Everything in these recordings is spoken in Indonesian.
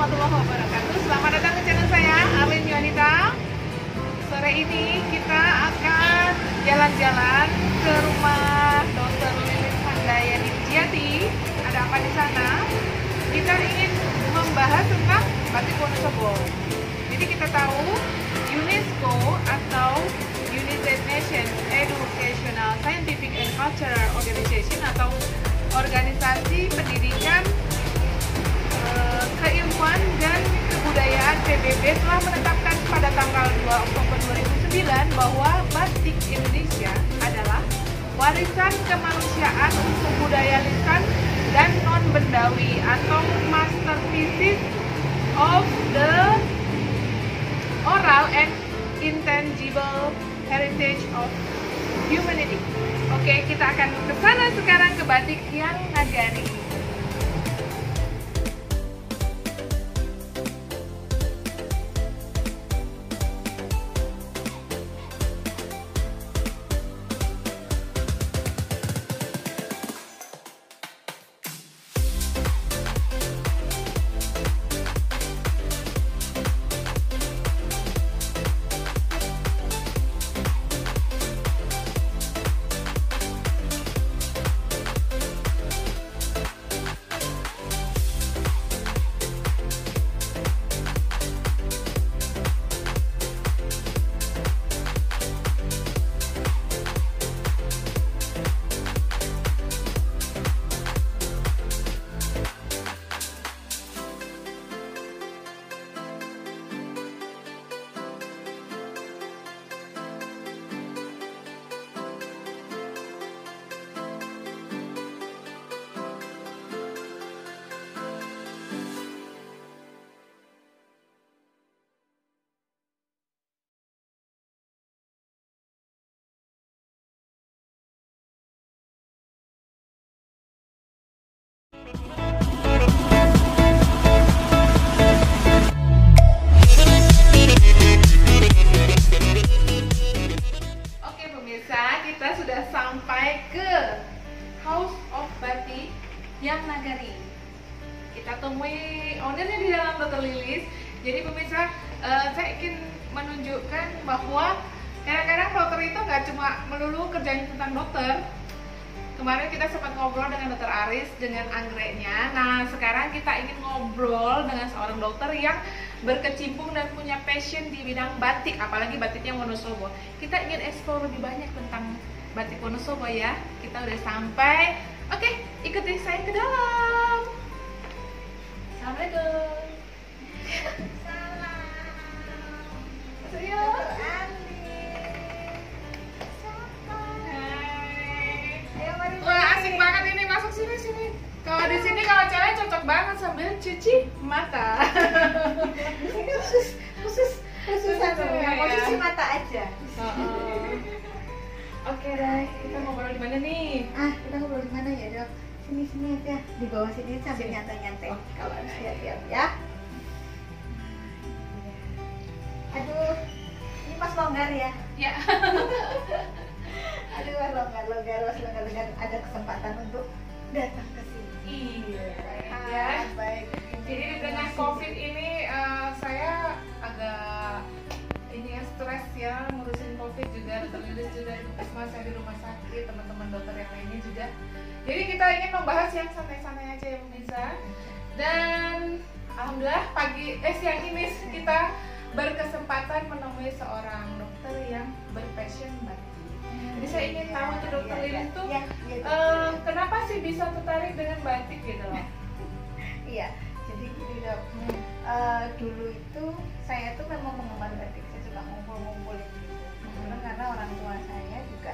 warahmatullahi wabarakatuh. Selamat datang ke channel saya, Arlin Yuanita. Sore ini kita akan jalan-jalan ke rumah Dr. Lilis Handayani Wijiati. Ada apa di sana? Kita ingin membahas tentang Batik Wonosobo. Jadi kita tahu UNESCO atau United Nations Educational, Scientific and Cultural Organization atau organisasi pendidikan, keilmuan dan kebudayaan PBB telah menetapkan pada tanggal 2 Oktober 2009 bahwa batik Indonesia adalah warisan kemanusiaan untuk budaya lisan dan non-bendawi atau masterpieces of the oral and intangible heritage of humanity. Oke, kita akan ke sana sekarang, ke Batik Hyang Nagari. Kita sudah sampai ke House of Batik Hyang Nagari. Kita temui ownernya di dalam, Dr. Lilis. Jadi pemirsa, saya ingin menunjukkan bahwa kadang-kadang dokter itu nggak cuma melulu kerjanya tentang dokter. Kemarin kita sempat ngobrol dengan Dr. Aris dengan anggreknya. Nah, sekarang kita ingin ngobrol dengan seorang dokter yang berkecimpung dan punya passion di bidang batik, apalagi batiknya Wonosobo. Kita ingin explore lebih banyak tentang batik Wonosobo ya. Kita udah sampai. Oke, ikuti saya ke dalam. Assalamualaikum. Salam. Wah, asik banget ini, masuk sini. Kalau di sini kalau cewek cocok banget sambil cuci mata. khusus yang mau cuci mata aja. Oke deh, kita ngobrol di mana nih? Kita ngobrol di mana ya, Dok? Sini aja, di bawah sini sambil nyantai-nyantai. Kalau siap ya. Aduh, ini pas longgar ya? Ya. Aduh, longgar, ada kesempatan untuk datang ke sini. Iya. Ya, baik. Jadi di tengah COVID ini saya agak stres ya, ngurusin COVID juga, Dr. Lilis juga di puskesmas, saya di rumah sakit, teman-teman dokter yang lainnya juga. Jadi kita ingin membahas yang santai-santai aja ya pemirsa. Dan alhamdulillah siang ini kita berkesempatan menemui seorang dokter yang berpassion batik. Jadi saya ingin tahu tuh Dr. Lilis tuh kenapa sih bisa tertarik dengan batik gitu loh? Iya, jadi gini Dok, dulu itu saya tuh memang penggemar batik, saya suka ngumpul-ngumpulin gitu. Karena orang tua saya juga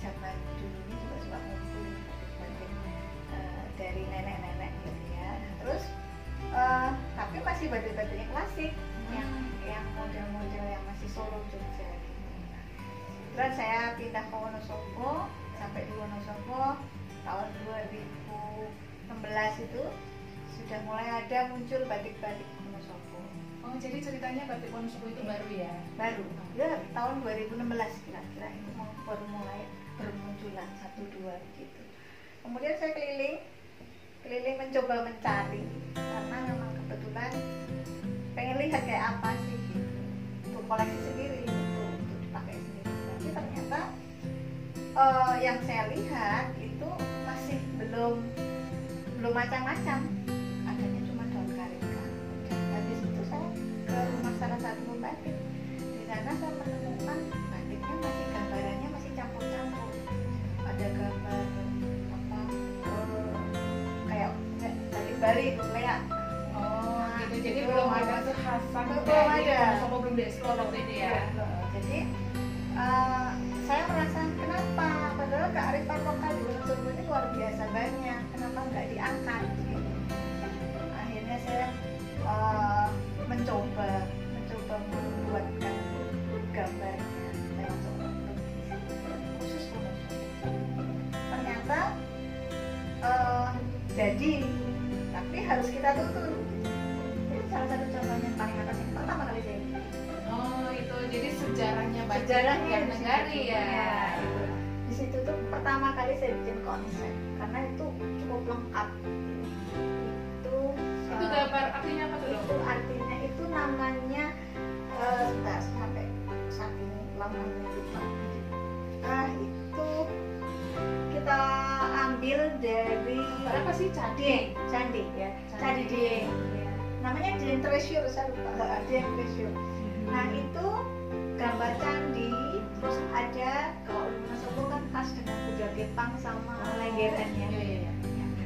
zaman dulu ini juga suka ngumpulin batik-batik dari nenek-nenek gitu ya. Terus tapi masih batik-batiknya klasik, yang model-model yang masih Solo, Jogja gitu. Terus saya pindah ke Wonosobo, sampai di Wonosobo tahun 2016 itu sudah mulai ada muncul batik-batik Wonosobo. Oh, jadi ceritanya batik Wonosobo itu baru ya? Baru, ya tahun 2016 kira-kira itu baru mulai bermunculan 1-2 gitu. Kemudian saya keliling keliling mencoba mencari karena memang kebetulan pengen lihat kayak apa sih gitu. Untuk koleksi sendiri, untuk dipakai sendiri. Tapi ternyata yang saya lihat itu masih belum macam-macam, adanya cuma daun karika. Dan habis itu saya ke rumah salah satu pembatik, di sana saya menemukan batiknya masih gambarannya masih campur-campur, ada gambar apa kayak bari itu kayak gitu. Jadi belum ada kekhasan, belum ada, sama belum dieksplor waktu itu ya. Jadi saya merasa kenapa padahal kearifan lokal di Wonosobo ini luar biasa banyak, kenapa nggak diangkat gitu. Akhirnya saya mencoba membuatkan gambarnya, saya coba khusus Wonosobo. Ternyata jadi, tapi harus kita tuntun. Itu salah satu contohnya paling atas yang pertama kali saya bikin. Oh itu, jadi sejarahnya batik Sejarahnya yang di Nagari situ. ya. Gitu. Di situ tuh pertama kali saya bikin konsep karena itu cukup lengkap. Itu gambar artinya apa tuh dok? Itu artinya itu namanya sebentar sampai saat ini lamanya lupa. Itu kita ambil dari Apa sih candi? Candi ya, Candi Dieng. Ya. Namanya Dieng Treasure, saya lupa. Dieng Treasure. Nah itu gambar candi, terus ada kalau Wonosobo kan khas dengan kuda kepang sama lenggerannya. Iya.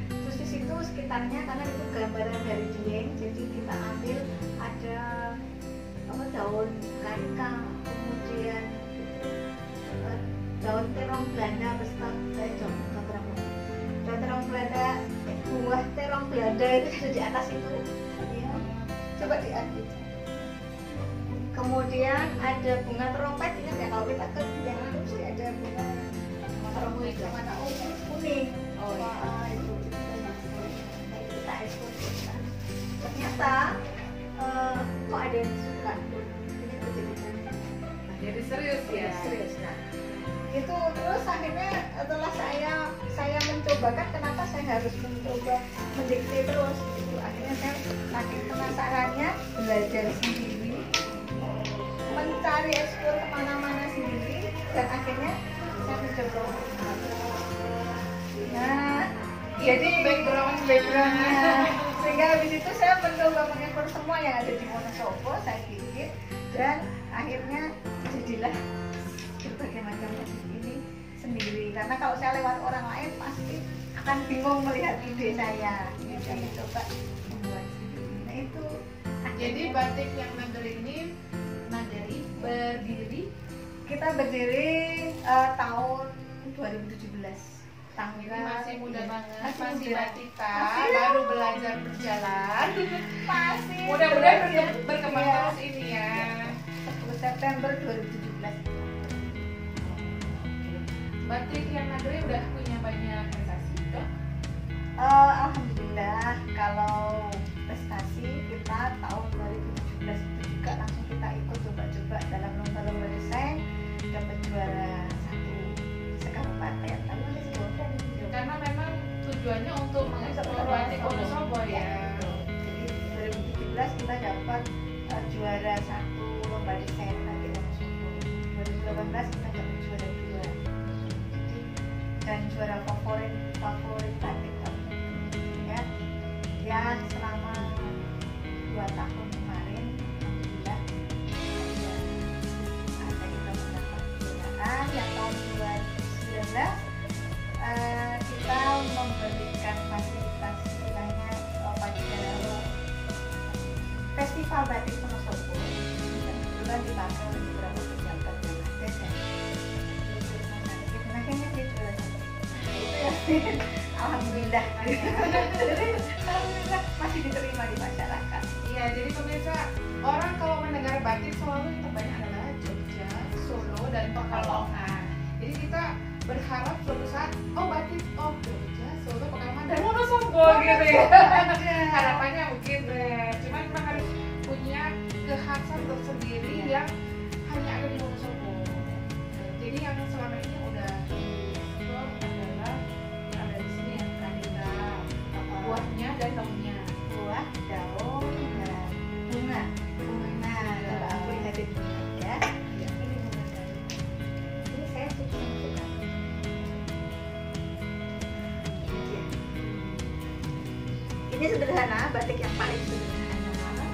Terus di situ sekitarnya karena itu gambaran dari Dieng, jadi kita ambil ada daun karika, kemudian daun terong Belanda beserta daun terong Belanda, buah terong Belanda itu ada di atas itu. Ya. Coba diambil. Kemudian ada bunga terompet, ingat ya kalau kita ke yang pasti ada bunga terompet yang warna kuning. Oh iya. Itu kita ekspor. Ternyata kok ada yang suka. Ini bercerita. Jadi serius ya. Serius. Nah, itu terus akhirnya setelah saya mencobakan, kenapa saya harus mencoba mendikte terus gitu. Akhirnya saya makin penasarannya, belajar sendiri, mencari ekspor kemana-mana sendiri, dan akhirnya saya mencoba. Nah, jadi backgroundnya sehingga habis itu saya mencoba mengekspor semua yang ada di Wonosobo, saya bikin, dan akhirnya jadilah berbagai macam batik ini sendiri. Karena kalau saya lewat orang lain pasti akan bingung melihat ide saya. Jadi saya coba membuat sendiri. Nah itu. Jadi batik yang Nagari ini berdiri, kita berdiri tahun 2017. Jadi masih muda banget, masih muda. batita, Masih. baru belajar berjalan. Masih Mudah-mudahan berkembang Iya. terus ini ya. 10 September 2017. Batik yang Nagari udah punya banyak prestasi dok. Alhamdulillah, kalau prestasi kita tahun 2017 itu juga langsung kita ikut coba-coba dalam lomba-lomba desain, dapat juara 1 sekabupaten. Tapi masih sebutkan itu. Karena memang tujuannya untuk mengeksplor batik Wonosobo ya. Jadi 2017 kita dapat juara 1 lomba desain batik Wonosobo. 2018 kita dapat juara 2. Dan juara favorit batik ya selama 2 tahun kemarin alhamdulillah ada kita mendapat penghargaan. Yang tahun 2019 kita memberikan fasilitas istilahnya pada festival batik Wonosobo, dan kebetulan dipakai oleh beberapa pejabat yang ada dan akhirnya dia juara 1. Itu ya alhamdulillah. Jadi alhamdulillah masih diterima di masyarakat. Iya, jadi pemirsa, orang kalau mendengar batik selalu yang terbanyak adalah Jogja, Solo, dan Pekalongan. Jadi kita berharap suatu saat, oh batik, oh Jogja, Solo, Pekalongan, dan Wonosobo gitu ya. Harapannya mungkin, cuman memang harus punya kekhasan tersendiri yang hanya ada di Wonosobo. Jadi yang selama ini udah adalah yang ada di sini yang Kanita, Ini sederhana, batik yang paling sederhana.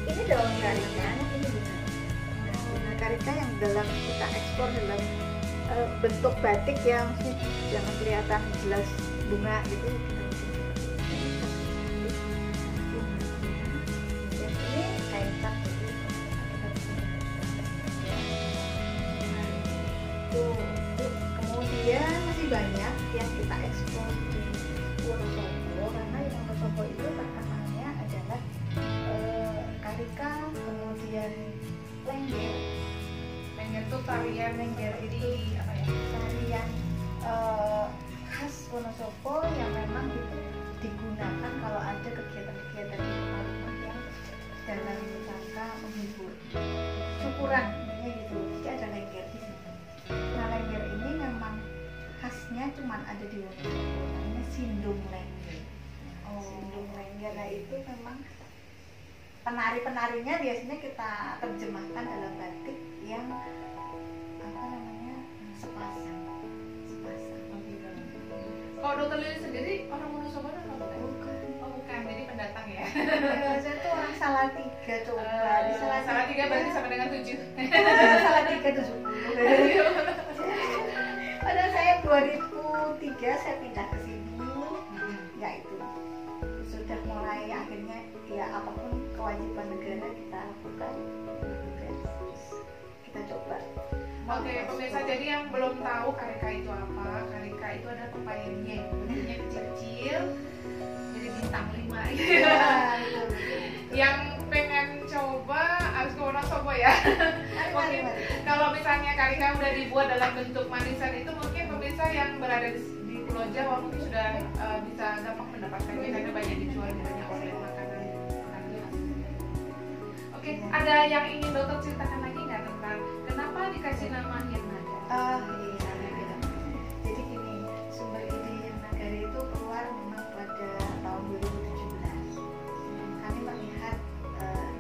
Ini daun karika, ini bunga karika yang dalam kita ekspor dalam bentuk batik yang jangan kelihatan jelas bunga gitu. Ini kain cat kemudian masih banyak yang kita ekspor di Wonosobo, karena yang Wonosobo itu terkenalnya adalah karika, kemudian lengger. Lengger itu tarian Lengger itu apa ya? tarian khas Wonosobo yang memang itu digunakan kalau ada kegiatan-kegiatan di rumah yang dalam rangka menghibur syukuran gitu. Jadi ada lengger di sini. Nah, lengger ini memang khasnya cuman ada di Wonosobo, namanya sindung lengger. Sindung lengger, nah itu memang penari-penarinya biasanya kita terjemahkan dalam batik yang apa namanya sepasang. Kalau Dokter Lili sendiri orang Wonosobo atau bukan? Bukan. Oh bukan, jadi pendatang ya? Saya tuh orang Salatiga coba. Di Salatiga berarti sama dengan 7. Salatiga 70. Pada saya 2003 saya pindah ke sini. Ya itu sudah mulai akhirnya ya apapun kewajiban negara kita lakukan. Kita coba. Oke, pemirsa, jadi yang belum tahu karika itu apa, karika itu adalah pepayanya, bentuknya kecil-kecil, jadi bintang 5 gitu. Yang pengen coba harus ke Wonosobo ya. Mungkin kalau misalnya karika udah dibuat dalam bentuk manisan itu, mungkin pemirsa yang berada di Pulau Jawa mungkin sudah bisa gampang mendapatkannya karena banyak dijual di banyak outlet makanan khas. Oke, ada yang ingin dokter ceritakan lagi nggak tentang kenapa dikasih nama Hyang Nagari? Iya. Jadi gini, sumber ide Hyang Nagari itu keluar memang pada tahun 2017. Kami melihat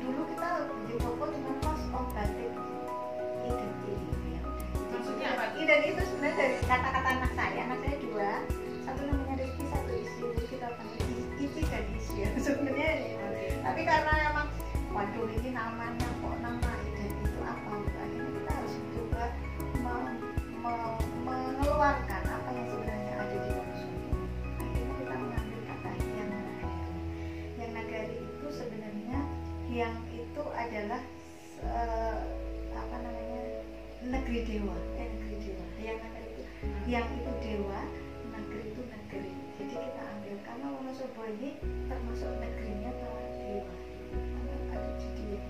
dulu kita di toko cuma kos batik identity. Maksudnya apa? Dan itu sebenarnya dari kata-kata anak saya 2, satu namanya Rizky, satu Isi. Jadi kita panggil Isi dan Isi ya sebenarnya. Tapi karena emang waduh ini namanya kok nama identity itu apa? Akhirnya kita harus mencoba mengeluarkan apa yang sebenarnya ada di Wonosobo. Akhirnya kita mengambil kata Hyang Nagari. Hyang Nagari itu sebenarnya Hyang itu adalah apa namanya negeri dewa. Negeri dewa. Hyang Nagari itu Hyang itu dewa, Nagari itu negeri. Jadi kita ambil karena Wonosobo ini termasuk negerinya para dewa. Ada di dia.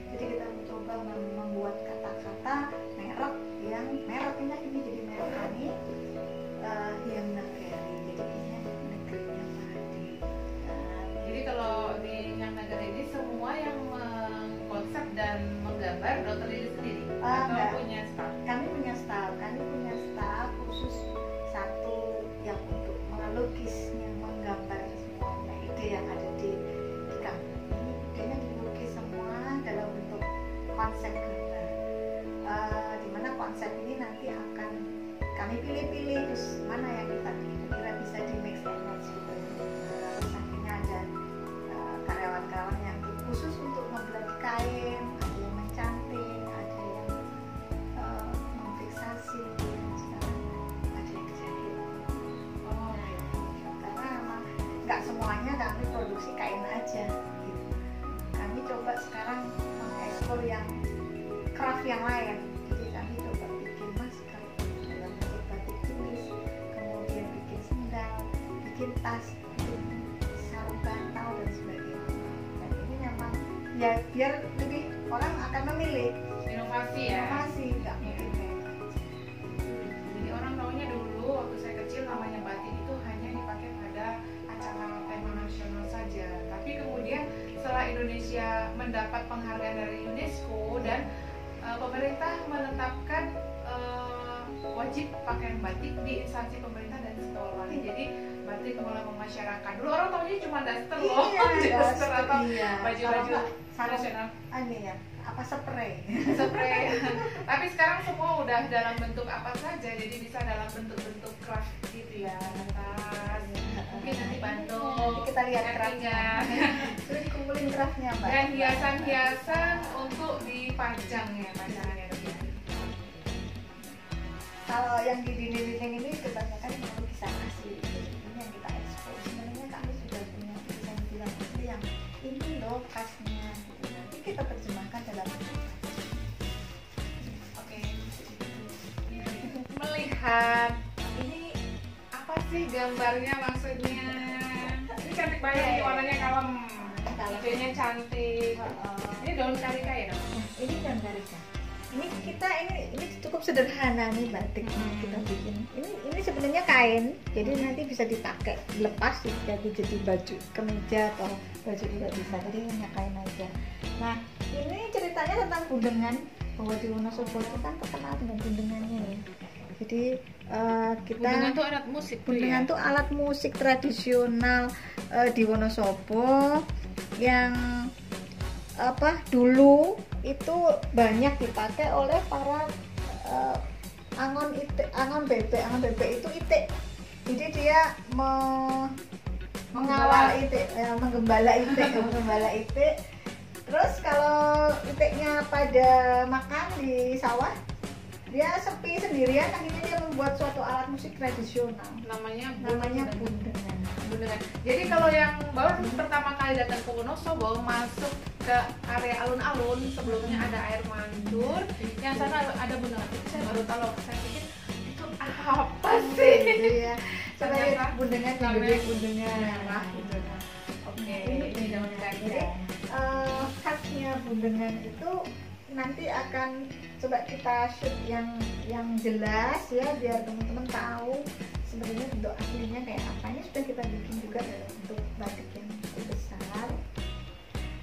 Jadi kita mencoba membuat kata-kata merek yang mereknya ini jadi merek kami Hyang Nagari. Jadi ini negerinya para dewa. Jadi kalau di Hyang Nagari ini semua yang mengkonsep dan menggambar Dokter Lili sendiri atau enggak. punya staff? Kami punya staff khusus satu yang untuk melukisnya, menggambar semuanya ide yang ada di kami. Idenya dilukis semua dalam bentuk konsep gambar. Dimana konsep ini nanti akan kami pilih-pilih terus mana yang kita kira bisa di mix and match gitu. Terus akhirnya ada karyawan-karyawan yang khusus untuk membuat kain, ada yang mencanting, ada yang memfiksasi, sekarang ada yang jahit. Oh, Karena memang nggak semuanya kami produksi kain aja gitu. Kami coba sekarang mengekspor yang craft yang lain. Jadi kami coba bikin masker dalam bentuk batik tulis, kemudian bikin sendal, bikin tas, bikin sarung bantal dan sebagainya. Dan ini memang ya biar lebih orang akan memilih. inovasi ya. Inovasi, nggak mungkin kayak gitu. Jadi orang taunya dulu waktu saya kecil namanya batik itu hanya dipakai pada acara tema nasional saja. Tapi kemudian setelah Indonesia mendapat penghargaan dari UNESCO dan pemerintah menetapkan wajib pakaian batik di instansi pemerintah dan sekolah. Jadi batik mulai memasyarakat. Dulu orang taunya cuma daster loh, daster atau baju-baju tradisional. Ini ya, apa spray? Spray. Tapi sekarang semua udah dalam bentuk apa saja, jadi bisa dalam bentuk-bentuk craft gitu ya. Tas, mungkin nanti bantu. Kita lihat craftnya. Terus dikumpulin craftnya, Mbak. Dan hiasan-hiasan untuk dipajang ya, pajangan ya. Kalau yang di dinding-dinding ini kebanyakan yang lukisan asli. Ini yang kita expose. Sebenarnya kami sudah punya lukisan asli yang ini loh khasnya. Nanti kita terjemahkan dalam bentuk. Oke. Melihat ini apa sih gambarnya maksudnya? Ini cantik banget, ini warnanya kalem, hijaunya cantik. Ini daun karika ya dong? Ini daun karika. Ini cukup sederhana nih batik kita bikin. Ini sebenarnya kain, jadi nanti bisa dipakai lepas jadi baju kemeja atau baju juga bisa. Jadi hanya kain aja. Nah ini ceritanya tentang gundengan, bahwa di Wonosobo itu kan terkenal dengan gundengannya ya. Jadi Gundengan tuh alat musik. Gundengan tuh alat musik tradisional di Wonosobo yang dulu itu banyak dipakai oleh para angon bebek itu itik. Jadi dia mengawal itik, menggembala itik. Terus kalau itiknya pada makan di sawah, dia sepi sendirian, akhirnya dia membuat suatu alat musik tradisional. Namanya gundengan. Jadi kalau yang baru pertama kali datang ke Wonosobo, masuk ke area alun-alun, sebelumnya ada air mancur, yang sana ada gundengan. Itu saya baru tahu, saya pikir itu apa sih? Iya. Ternyata gundengan namanya gundengan. Oke, ini daun karika. Khasnya gundengan itu nanti akan coba kita shoot yang jelas ya, biar teman-teman tahu sebenarnya bentuk aslinya kayak apa. Ini sudah kita bikin juga dalam bentuk batik yang cukup besar.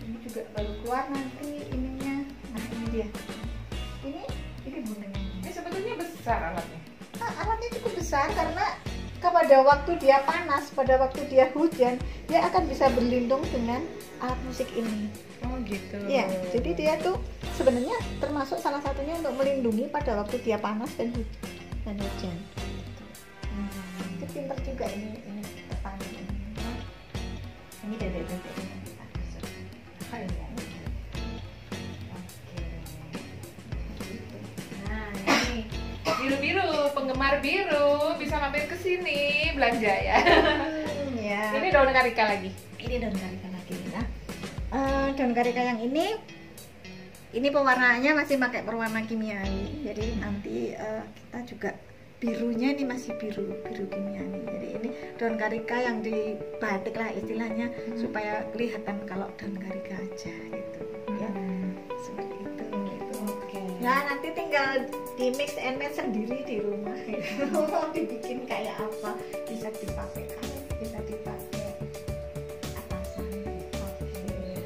Ini juga baru keluar nanti ininya. Nah ini dia. Ini gundengan. Ini sebetulnya besar alatnya. Alatnya cukup besar karena pada waktu dia panas, pada waktu dia hujan, dia akan bisa berlindung dengan alat musik ini. Oh gitu. Ya, jadi dia tuh sebenarnya termasuk salah satunya untuk melindungi pada waktu dia panas dan hujan. Itu pintar juga ini depan ini. Ini bebek-bebek yang kita masuk. Nah ini biru-biru, penggemar biru bisa mampir ke sini belanja ya. ya. Ini daun karika lagi. Ini daun karika lagi ya. Daun karika yang ini pewarnaannya masih pakai pewarna kimiawi. Jadi nanti kita juga birunya ini masih biru kimiawi. Jadi ini daun karika yang dibatik lah istilahnya, supaya kelihatan kalau daun karika aja gitu ya. Seperti itu gitu. Nah nanti tinggal di mix and match sendiri di rumah gitu. Mau dibikin kayak apa, bisa dipakai kain, bisa dipakai atasan.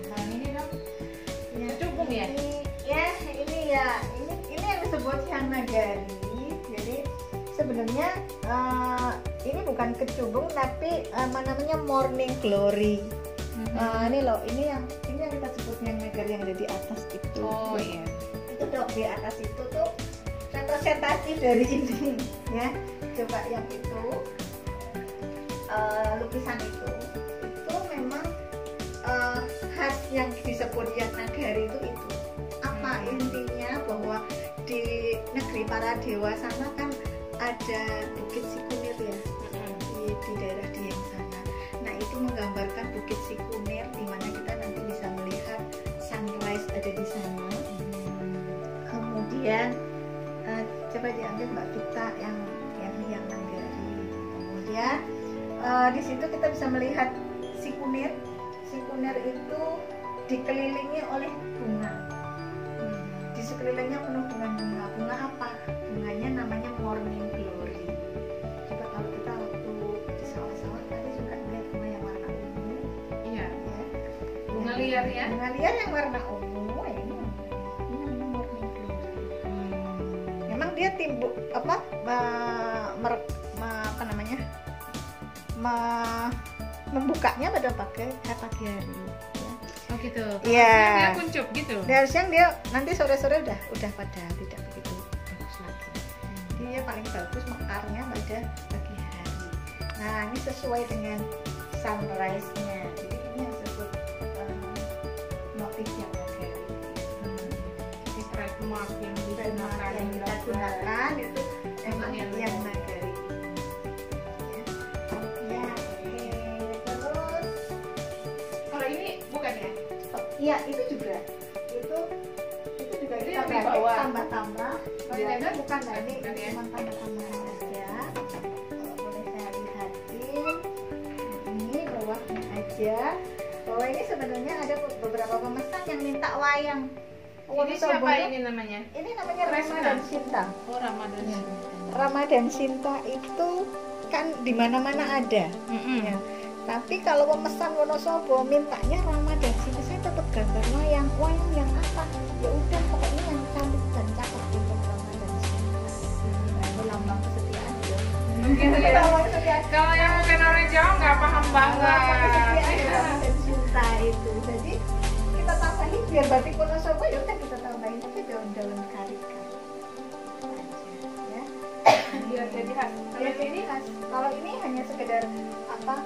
Nah ini dong ya, Cukup ya? Ini yang disebut Hyang Nagari. Jadi sebenarnya ini bukan kecubung, tapi namanya Morning Glory. Ini loh, ini yang kita sebut Hyang Nagari yang ada di atas itu. Oh iya. Itu dok, di atas itu tuh representasi dari ini ya. Coba yang itu lukisan itu memang khas yang disebut Hyang Nagari itu. Apa intinya, bahwa di negeri para dewa sana kan ada Bukit Sikunir ya, di daerah Dieng sana. Nah itu menggambarkan Bukit Sikunir, di mana kita nanti bisa melihat sunrise ada di sana. Kemudian coba diambil Mbak Vita yang Nagari. Kemudian di situ kita bisa melihat Sikunir. Sikunir itu dikelilingi oleh bunga. Di sekelilingnya penuh dengan bunga. Bunga apa? Bunganya namanya Morning Glory. Coba kalau kita waktu di sawah-sawah tadi juga lihat bunga yang warna ungu. Iya. Ya. Bunga liar ya? Bunga liar yang warna ungu. Ini namanya Morning Glory. Memang dia timbul membukanya pada pagi hari. Ya. gitu. Iya. Harusnya dia kuncup gitu. Dari siang dia nanti sore-sore udah pada tidak begitu bagus lagi. Jadi dia paling bagus mekarnya pada pagi hari. Nah ini sesuai dengan sunrise-nya. Jadi ini yang disebut motif yang nagari. Jadi trademark yang digunakan Yang kita gunakan itu emang yang nagari. Ya, oke. Terus Kalau ini bukan ya? iya itu juga juga Jadi kita lebih batik bawah. tambah-tambah. Oh, Ya, ini bukan tadi bukan ya? cuma tambah-tambahan aja. Kalau boleh saya lihatin, ini bawahnya aja. Bawah ini sebenarnya ada beberapa pemesan yang minta wayang. Ini siapa Wonosobo. ini namanya? Ini namanya Kresna. Ramadan Sinta. Oh, Ramadan. Ya. Ramadan Sinta itu kan di mana-mana ada. Ya. Tapi kalau pemesan Wonosobo mintanya Ramadan Sinta, saya tetap gambar wayang yang apa? Ya udah pokoknya yang cantik dan cakep untuk Ramadan Sinta. Nah, itu lambang kesetiaan ya. Gitu ya. Lambang kesetiaan. Kalau yang bukan orang Jawa nggak paham banget. Lambang kesetiaan Ramadan Sinta itu. Jadi kita tambahin biar batik Wonosobo ya udah kita tambahin aja daun-daun karika. Ya. Iya, jadi khas. Ya, ini khas. Kalau ini hanya sekedar apa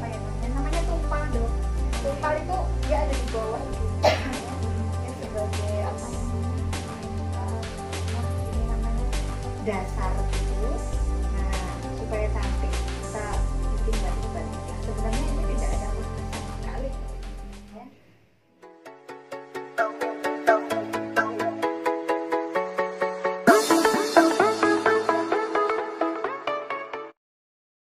ya namanya tumpal dong. Tumpal itu dia ada di bawah gitu. Ini sebagai apa ini namanya dasar itu. Nah supaya cantik kita bikin batik-batik. Sebenarnya ini tidak